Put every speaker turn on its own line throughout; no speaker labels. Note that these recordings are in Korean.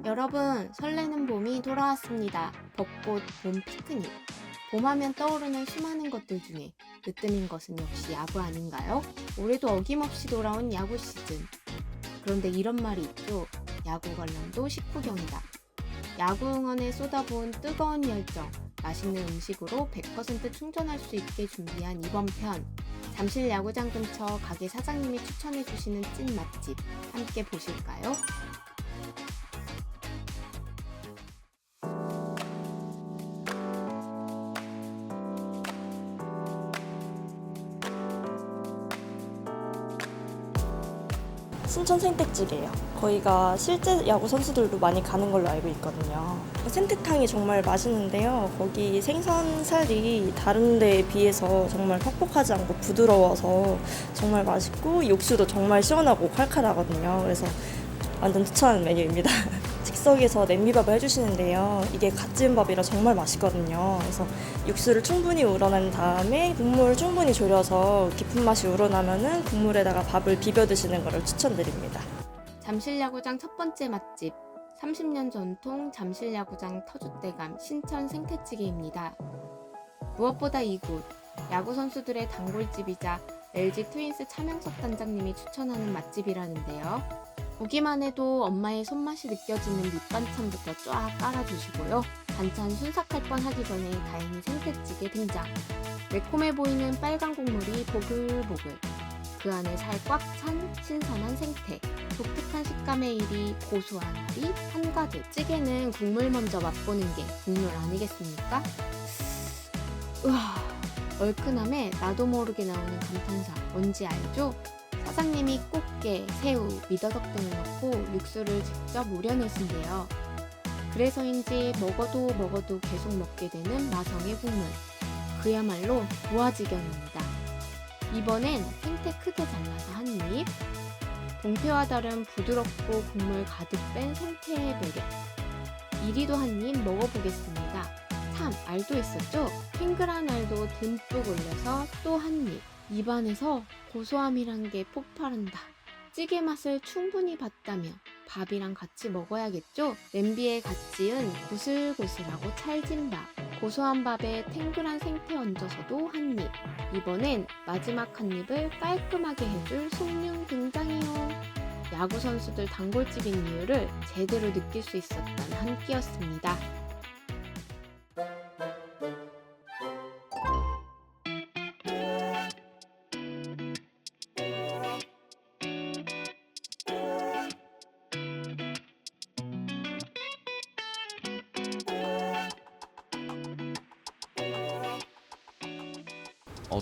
여러분, 설레는 봄이 돌아왔습니다. 벚꽃, 봄 피크닉. 봄하면 떠오르는 수많은 것들 중에 으뜸인 것은 역시 야구 아닌가요? 올해도 어김없이 돌아온 야구 시즌. 그런데 이런 말이 있죠. 야구 관람도 식후경이다. 야구 응원에 쏟아부은 뜨거운 열정, 맛있는 음식으로 100% 충전할 수 있게 준비한 이번 편. 잠실 야구장 근처 가게 사장님이 추천해주시는 찐 맛집. 함께 보실까요?
순천 생태찌개예요. 거기가 실제 야구 선수들도 많이 가는 걸로 알고 있거든요. 생태탕이 정말 맛있는데요. 거기 생선살이 다른 데에 비해서 정말 퍽퍽하지 않고 부드러워서 정말 맛있고 육수도 정말 시원하고 칼칼하거든요. 그래서 완전 추천하는 메뉴입니다. 즉석에서 냄비밥을 해주시는데요. 이게 갓 지은 밥이라 정말 맛있거든요. 그래서 육수를 충분히 우러낸 다음에 국물을 충분히 졸여서 깊은 맛이 우러나면은 국물에다가 밥을 비벼 드시는 것을 추천드립니다.
잠실야구장 첫 번째 맛집, 30년 전통 잠실야구장 터줏대감 신천 생태찌개입니다. 무엇보다 이곳, 야구 선수들의 단골집이자 LG 트윈스 차명석 단장님이 추천하는 맛집이라는데요. 보기만 해도 엄마의 손맛이 느껴지는 밑반찬부터 쫙 깔아주시고요. 반찬 순삭할 뻔하기 전에 다행히 생태찌개 등장. 매콤해 보이는 빨간 국물이 보글보글. 그 안에 살 꽉 찬 신선한 생태. 독특한 식감의 일이 고소한 알이 한가득. 찌개는 국물 먼저 맛보는 게 국물 아니겠습니까? 우와, 얼큰함에 나도 모르게 나오는 감탄사 뭔지 알죠? 사장님이 꽃게, 새우, 미더덕 등을 넣고 육수를 직접 우려내신대요. 그래서인지 먹어도 계속 먹게 되는 마성의 국물. 그야말로 무아지경입니다. 이번엔 생태 크게 잘라서 한 입. 동태와 다른 부드럽고 국물 가득 뺀 생태의 매력. 이리도 한 입 먹어보겠습니다. 참, 알도 있었죠? 핑크한 알도 듬뿍 올려서 또 한 입. 입안에서 고소함이란 게 폭발한다. 찌개 맛을 충분히 봤다며 밥이랑 같이 먹어야겠죠? 냄비에 갓 지은 고슬고슬하고 찰진 밥. 고소한 밥에 탱글한 생태 얹어서도 한 입. 이번엔 마지막 한 입을 깔끔하게 해줄 속룡 등장이요. 야구 선수들 단골집인 이유를 제대로 느낄 수 있었던 한 끼였습니다.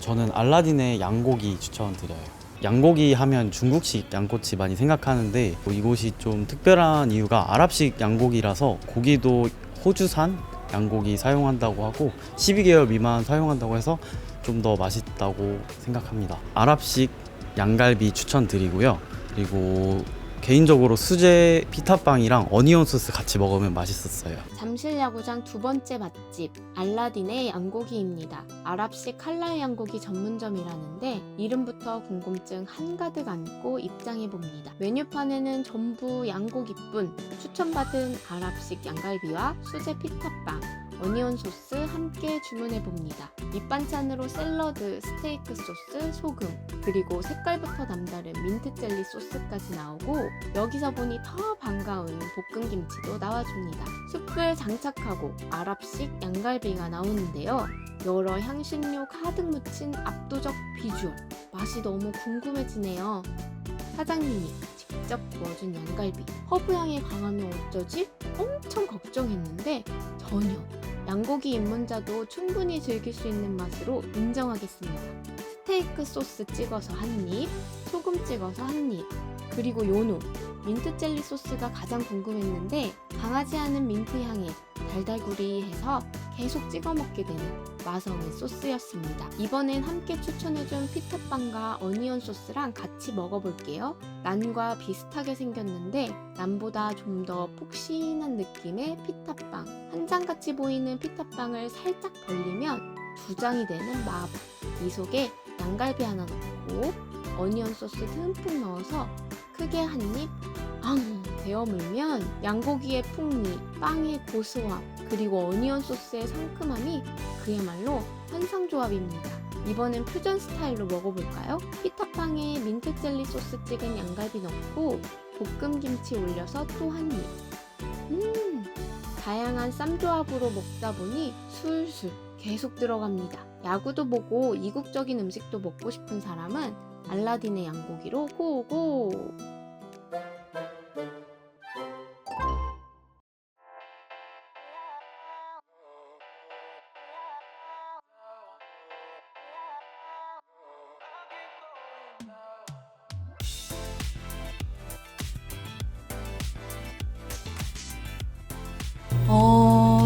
저는 알라딘의 양고기 추천드려요. 양고기 하면 중국식 양꼬치 많이 생각하는데 이곳이 좀 특별한 이유가 아랍식 양고기라서 고기도 호주산 양고기 사용한다고 하고 12개월 미만 사용한다고 해서 좀 더 맛있다고 생각합니다. 아랍식 양갈비 추천드리고요. 그리고 개인적으로 수제 피타빵이랑 어니언 소스 같이 먹으면 맛있었어요.
잠실야구장 두 번째 맛집, 알라딘의 양고기입니다. 아랍식 칼날 양고기 전문점이라는데 이름부터 궁금증 한가득 안고 입장해봅니다. 메뉴판에는 전부 양고기뿐, 추천받은 아랍식 양갈비와 수제 피타빵, 어니언 소스 함께 주문해봅니다. 밑반찬으로 샐러드, 스테이크 소스, 소금, 그리고 색깔부터 남다른 민트 젤리 소스까지 나오고 여기서 보니 더 반가운 볶음김치도 나와줍니다. 숯불 장착하고 아랍식 양갈비가 나오는데요. 여러 향신료 가득 묻힌 압도적 비주얼, 맛이 너무 궁금해지네요. 사장님이 직접 구워준 양갈비, 허브향이 강하면 어쩌지? 엄청 걱정했는데 전혀. 양고기 입문자도 충분히 즐길 수 있는 맛으로 인정하겠습니다. 스테이크 소스 찍어서 한 입, 소금 찍어서 한 입, 그리고 요놈 민트 젤리 소스가 가장 궁금했는데 강하지 않은 민트 향에 달달구리해서 계속 찍어 먹게 되는 마성의 소스였습니다. 이번엔 함께 추천해준 피타빵과 어니언 소스랑 같이 먹어볼게요. 난과 비슷하게 생겼는데 난보다 좀 더 폭신한 느낌의 피타빵. 한 장같이 보이는 피타빵을 살짝 벌리면 두 장이 되는 마법. 이 속에 양갈비 하나 넣고 어니언 소스 듬뿍 넣어서 크게 한 입 데워 물면 양고기의 풍미, 빵의 고소함, 그리고 어니언 소스의 상큼함이 그야말로 환상조합입니다. 이번엔 퓨전 스타일로 먹어볼까요? 피타빵에 민트 젤리 소스 찍은 양갈비 넣고 볶음 김치 올려서 또 한 입. 다양한 쌈조합으로 먹다 보니 술술 계속 들어갑니다. 야구도 보고 이국적인 음식도 먹고 싶은 사람은 알라딘의 양고기로 고고!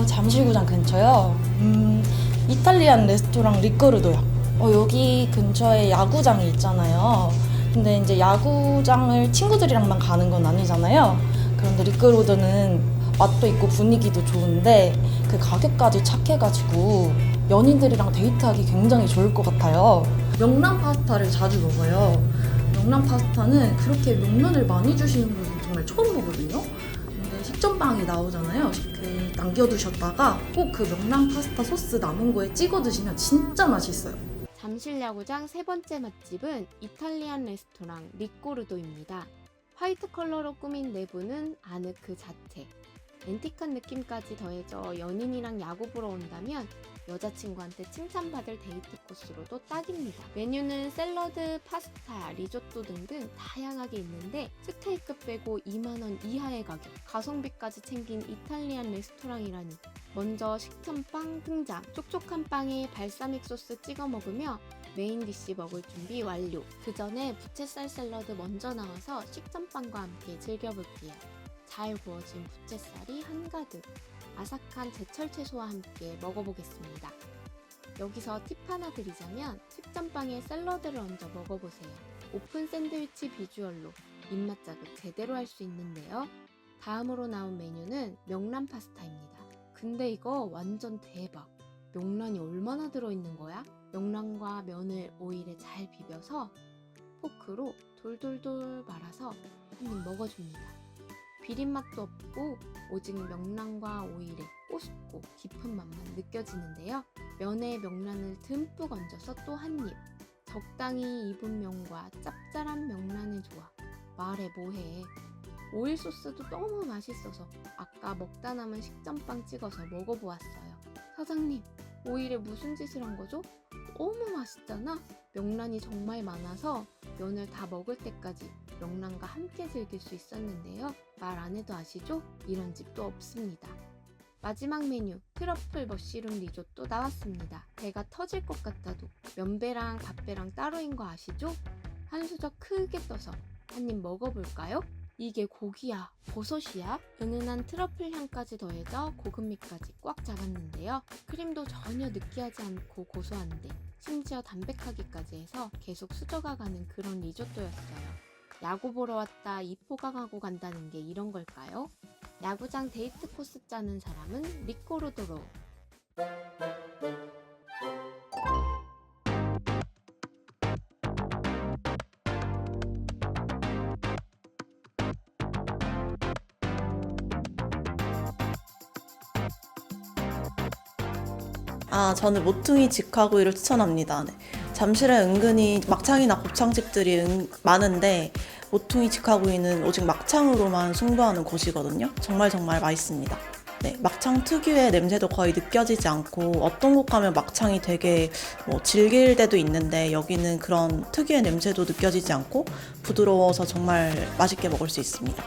잠실구장 근처요? 이탈리안 레스토랑 리꼬르도요. 여기 근처에 야구장이 있잖아요. 근데 이제 야구장을 친구들이랑만 가는 건 아니잖아요. 그런데 리꼬르도는 맛도 있고 분위기도 좋은데 그 가격까지 착해가지고 연인들이랑 데이트하기 굉장히 좋을 것 같아요. 명란 파스타를 자주 먹어요. 명란 파스타는 그렇게 명란을 많이 주시는 분은 정말 처음 보거든요. 근데 식전빵이 나오잖아요. 그 남겨두셨다가 꼭 그 명란 파스타 소스 남은 거에 찍어 드시면 진짜 맛있어요.
잠실 야구장 세 번째 맛집은 이탈리안 레스토랑 리꼬르도입니다. 화이트 컬러로 꾸민 내부는 아늑 그 자체. 앤틱한 느낌까지 더해져 연인이랑 야구 보러 온다면 여자친구한테 칭찬받을 데이트 코스로도 딱입니다. 메뉴는 샐러드, 파스타, 리조또 등등 다양하게 있는데 스테이크 빼고 2만원 이하의 가격, 가성비까지 챙긴 이탈리안 레스토랑이라니. 먼저 식전빵 등장. 촉촉한 빵에 발사믹 소스 찍어 먹으며 메인 디시 먹을 준비 완료. 그 전에 부채살 샐러드 먼저 나와서 식전빵과 함께 즐겨볼게요. 잘 구워진 부채살이 한가득, 아삭한 제철 채소와 함께 먹어보겠습니다. 여기서 팁 하나 드리자면 식전빵에 샐러드를 얹어 먹어보세요. 오픈 샌드위치 비주얼로 입맛 자극 제대로 할 수 있는데요. 다음으로 나온 메뉴는 명란 파스타입니다. 근데 이거 완전 대박! 명란이 얼마나 들어있는 거야? 명란과 면을 오일에 잘 비벼서 포크로 돌돌돌 말아서 한 입 먹어줍니다. 비린맛도 없고 오직 명란과 오일의 꼬숩고 깊은 맛만 느껴지는데요. 면에 명란을 듬뿍 얹어서 또 한 입. 적당히 익은 면과 짭짤한 명란의 조합. 말해 뭐해. 오일 소스도 너무 맛있어서 아까 먹다 남은 식전빵 찍어서 먹어보았어요. 사장님, 오일에 무슨 짓을 한 거죠? 너무 맛있잖아? 명란이 정말 많아서 면을 다 먹을 때까지 명란과 함께 즐길 수 있었는데요. 말 안 해도 아시죠? 이런 집도 없습니다. 마지막 메뉴, 트러플 머쉬룸 리조또 나왔습니다. 배가 터질 것 같아도 면배랑 밥배랑 따로인 거 아시죠? 한 수저 크게 떠서 한 입 먹어볼까요? 이게 고기야, 버섯이야? 은은한 트러플 향까지 더해져 고급미까지 꽉 잡았는데요. 크림도 전혀 느끼하지 않고 고소한데 심지어 담백하기까지 해서 계속 수저가 가는 그런 리조또였어요. 야구 보러 왔다 이포강하고 간다는 게 이런 걸까요? 야구장 데이트 코스 짜는 사람은 리꼬르도로.
저는 모퉁이 직화구이를 추천합니다. 네. 잠실에 은근히 막창이나 곱창집들이 많은데 모퉁이 직화구이는 오직 막창으로만 승부하는 곳이거든요. 정말 맛있습니다. 네, 막창 특유의 냄새도 거의 느껴지지 않고 어떤 곳 가면 막창이 되게 질길 때도 있는데 여기는 그런 특유의 냄새도 느껴지지 않고 부드러워서 정말 맛있게 먹을 수 있습니다.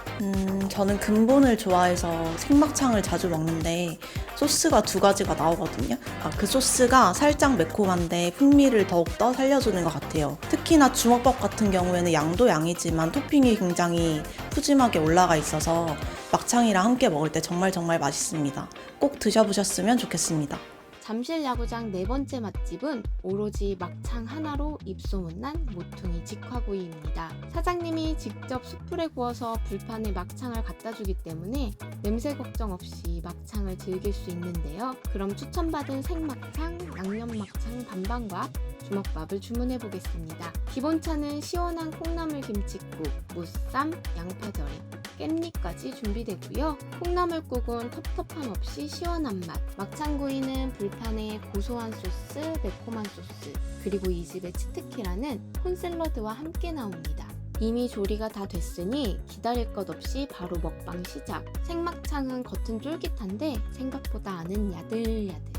저는 근본을 좋아해서 생막창을 자주 먹는데 소스가 두 가지가 나오거든요. 그 소스가 살짝 매콤한데 풍미를 더욱더 살려주는 것 같아요. 특히나 주먹밥 같은 경우에는 양도 양이지만 토핑이 굉장히 푸짐하게 올라가 있어서 막창이랑 함께 먹을 때 정말 맛있습니다. 꼭 드셔보셨으면 좋겠습니다.
잠실 야구장 네 번째 맛집은 오로지 막창 하나로 입소문난 모퉁이 직화구이입니다. 사장님이 직접 숯불에 구워서 불판에 막창을 갖다 주기 때문에 냄새 걱정 없이 막창을 즐길 수 있는데요. 그럼 추천받은 생막창, 양념막창 반반과 주먹밥을 주문해 보겠습니다. 기본차는 시원한 콩나물 김치국, 무쌈, 양파절임, 깻잎까지 준비되고요. 콩나물국은 텁텁함 없이 시원한 맛, 막창구이는 불판에 고소한 소스, 매콤한 소스, 그리고 이 집의 치트키라는 콘샐러드와 함께 나옵니다. 이미 조리가 다 됐으니 기다릴 것 없이 바로 먹방 시작. 생막창은 겉은 쫄깃한데 생각보다 안은 야들야들.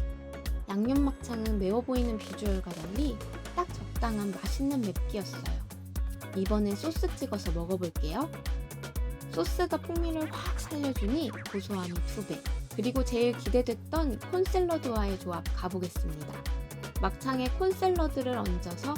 양념막창은 매워 보이는 비주얼과 달리 딱 적당한 맛있는 맵기였어요. 이번엔 소스 찍어서 먹어볼게요. 소스가 풍미를 확 살려주니 고소함이 2배. 그리고 제일 기대됐던 콘샐러드와의 조합 가보겠습니다. 막창에 콘샐러드를 얹어서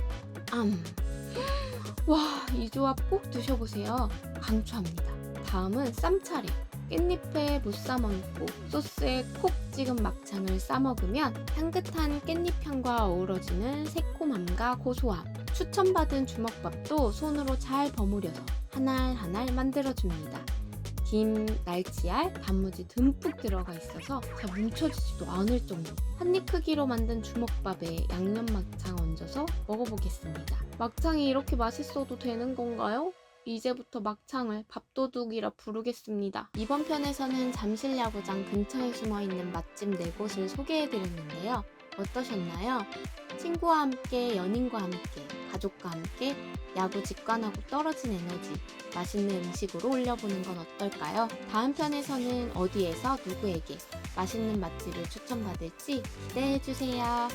와, 이 조합 꼭 드셔보세요. 강추합니다. 다음은 쌈차례. 깻잎에 무쌈 얹고 소스에 콕 찍은 막창을 싸먹으면 향긋한 깻잎향과 어우러지는 새콤함과 고소함. 추천받은 주먹밥도 손으로 잘 버무려서 한 알 한 알 만들어줍니다. 김, 날치알, 단무지 듬뿍 들어가 있어서 잘 뭉쳐지지도 않을 정도. 한입 크기로 만든 주먹밥에 양념막창 얹어서 먹어보겠습니다. 막창이 이렇게 맛있어도 되는 건가요? 이제부터 막창을 밥도둑이라 부르겠습니다. 이번 편에서는 잠실야구장 근처에 숨어있는 맛집 4곳을 소개해드렸는데요. 어떠셨나요? 친구와 함께, 연인과 함께, 가족과 함께 야구 직관하고 떨어진 에너지, 맛있는 음식으로 올려보는 건 어떨까요? 다음 편에서는 어디에서 누구에게 맛있는 맛집을 추천받을지 기대해주세요.